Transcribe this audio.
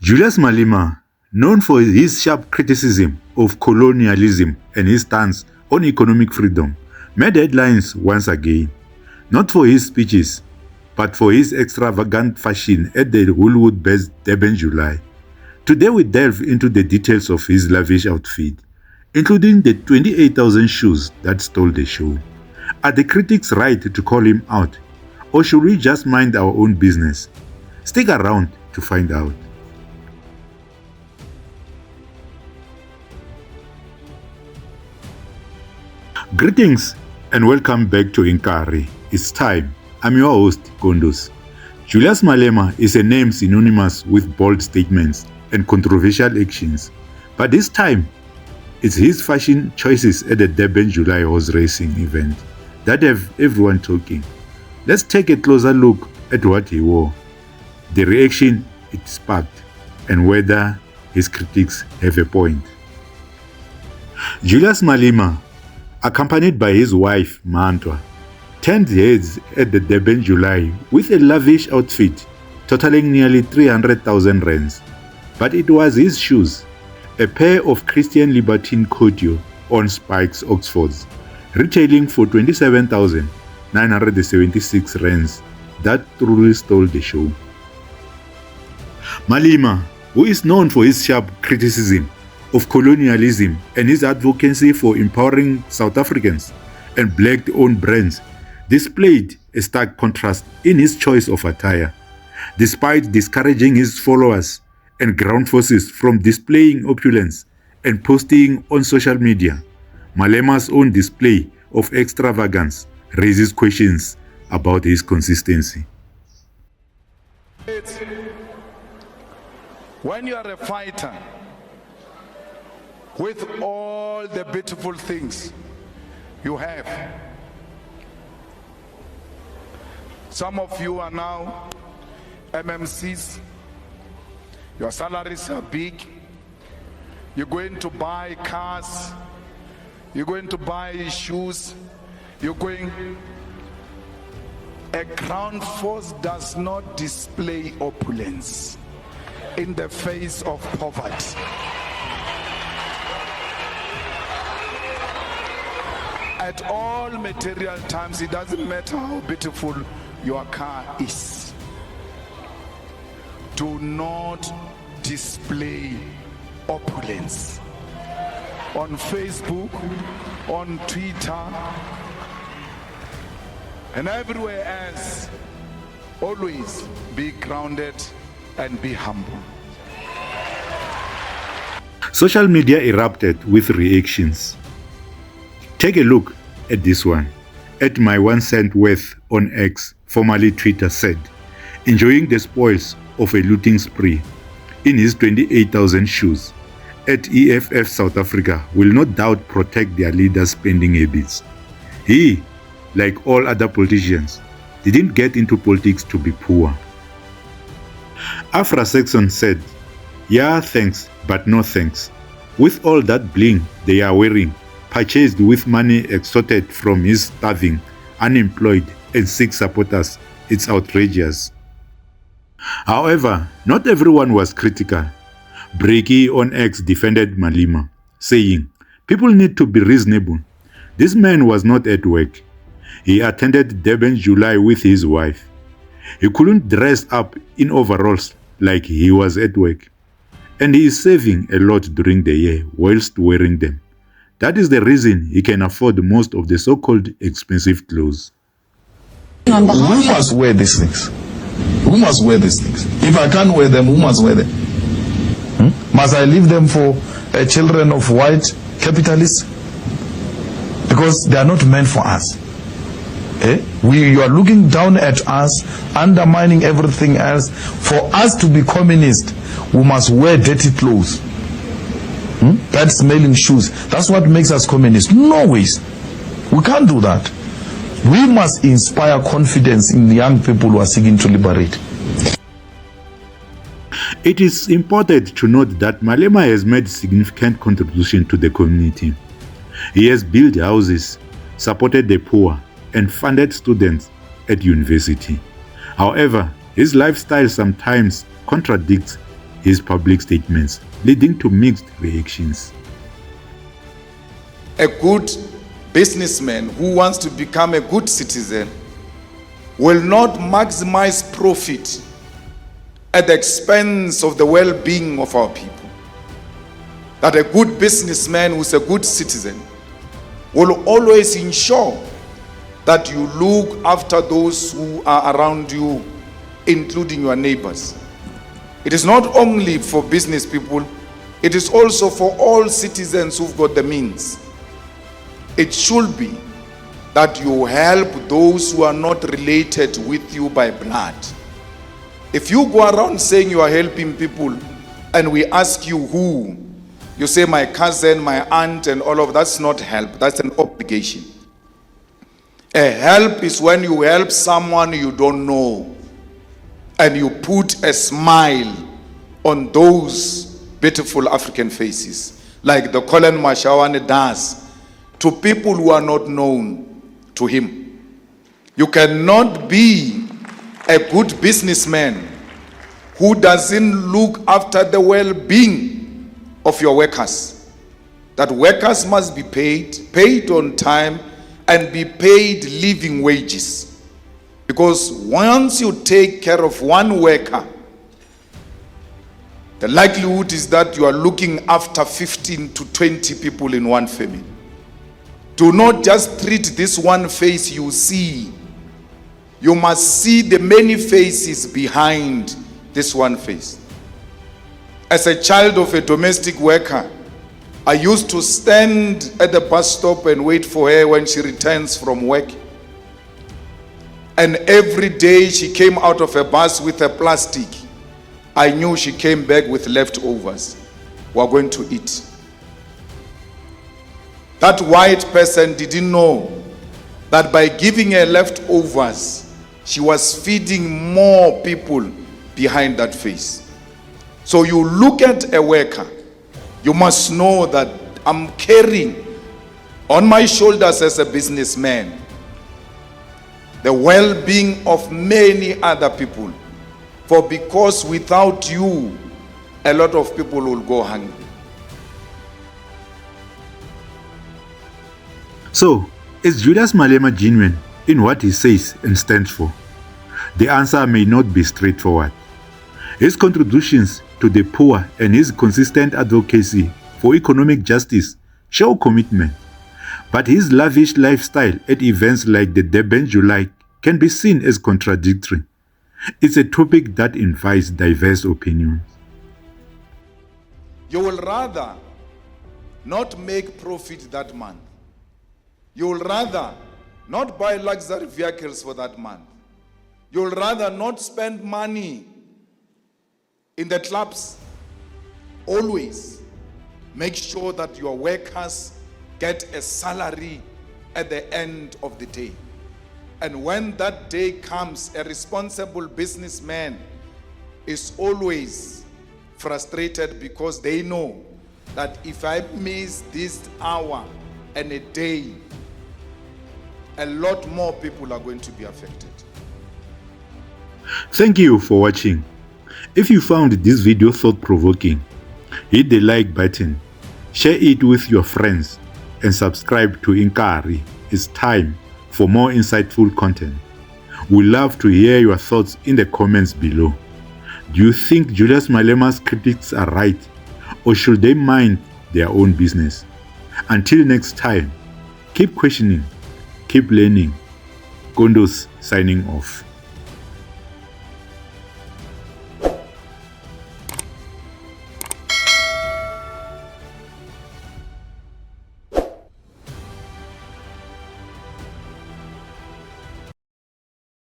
Julius Malema, known for his sharp criticism of colonialism and his stance on economic freedom, made headlines once again, not for his speeches, but for his extravagant fashion at the Hollywood-based Durban July. Today we delve into the details of his lavish outfit, including the 28,000 shoes that stole the show. Are the critics right to call him out, or should we just mind our own business? Stick around to find out. Greetings and welcome back to Inkari. It's time. I'm your host, Kondos. Julius Malema is a name synonymous with bold statements and controversial actions. But this time, it's his fashion choices at the Durban July horse racing event that have everyone talking. Let's take a closer look at what he wore, the reaction it sparked, and whether his critics have a point. Julius Malema, accompanied by his wife Mantwa, turned heads at the Durban July with a lavish outfit totaling nearly 300,000 rands. But it was his shoes, a pair of Christian Libertine couture on spikes Oxfords, retailing for 27,976 rands, that truly stole the show. Malema, who is known for his sharp criticism of colonialism and his advocacy for empowering South Africans and black-owned brands, displayed a stark contrast in his choice of attire. Despite discouraging his followers and ground forces from displaying opulence and posting on social media, Malema's own display of extravagance raises questions about his consistency. When you are a fighter, with all the beautiful things you have, some of you are now MMCs, your salaries are big, you're going to buy cars, you're going to buy shoes, a ground force does not display opulence in the face of poverty. At all material times, it doesn't matter how beautiful your car is. Do not display opulence on Facebook, on Twitter, and everywhere else. Always be grounded and be humble. Social media erupted with reactions. Take a look at this one. At my 1 cent worth on X, formerly Twitter, said, enjoying the spoils of a looting spree in his 28,000 shoes. At EFF South Africa will no doubt protect their leaders' spending habits. He, like all other politicians, didn't get into politics to be poor. Afra Saxon said, yeah, thanks, but no thanks. With all that bling they are wearing, purchased with money extorted from his starving, unemployed, and sick supporters, it's outrageous. However, not everyone was critical. Breaky on X defended Malema, saying, people need to be reasonable. This man was not at work. He attended Durban July with his wife. He couldn't dress up in overalls like he was at work. And he is saving a lot during the year whilst wearing them. That is the reason he can afford most of the so-called expensive clothes. Who must wear these things? Who must wear these things? If I can't wear them, who must wear them? Must I leave them for children of white capitalists? Because they are not meant for us. You are looking down at us, undermining everything else. For us to be communist, we must wear dirty clothes. That's smelling shoes. That's what makes us communist. No ways. We can't do that. We must inspire confidence in the young people who are seeking to liberate. It is important to note that Malema has made significant contribution to the community. He has built houses, supported the poor, and funded students at university. However, his lifestyle sometimes contradicts his public statements, leading to mixed reactions. A good businessman who wants to become a good citizen will not maximize profit at the expense of the well-being of our people. That a good businessman who's a good citizen will always ensure that you look after those who are around you, including your neighbors. It is not only for business people, it is also for all citizens who've got the means. It should be that you help those who are not related with you by blood. If you go around saying you are helping people and we ask you who, you say my cousin, my aunt and all of that's not help, that's an obligation. A help is when you help someone you don't know and you put a smile on those beautiful African faces, like the Colin Mashawane does to people who are not known to him. You cannot be a good businessman who doesn't look after the well-being of your workers. That workers must be paid on time, and be paid living wages. Because once you take care of one worker, the likelihood is that you are looking after 15 to 20 people in one family. Do not just treat this one face you see. You must see the many faces behind this one face. As a child of a domestic worker, I used to stand at the bus stop and wait for her when she returns from work. And every day she came out of a bus with a plastic. I knew she came back with leftovers. We are going to eat. That white person didn't know that by giving her leftovers, she was feeding more people behind that face. So you look at a worker, you must know that I'm carrying on my shoulders as a businessman the well-being of many other people. For because without you, a lot of people will go hungry. So, is Julius Malema genuine in what he says and stands for? The answer may not be straightforward. His contributions to the poor and his consistent advocacy for economic justice show commitment, but his lavish lifestyle at events like the Durban July can be seen as contradictory. It's a topic that invites diverse opinions. You will rather not make profit that month. You will rather not buy luxury vehicles for that month. You will rather not spend money in the clubs. Always make sure that your workers get a salary at the end of the day. And when that day comes, a responsible businessman is always frustrated because they know that if I miss this hour and a day, a lot more people are going to be affected. Thank you for watching. If you found this video thought-provoking, hit the like button, share it with your friends, and subscribe to Inkari. It's time for more insightful content. We love to hear your thoughts in the comments below. Do you think Julius Malema's critics are right, or should they mind their own business? Until next time, keep questioning, keep learning. Kondos signing off.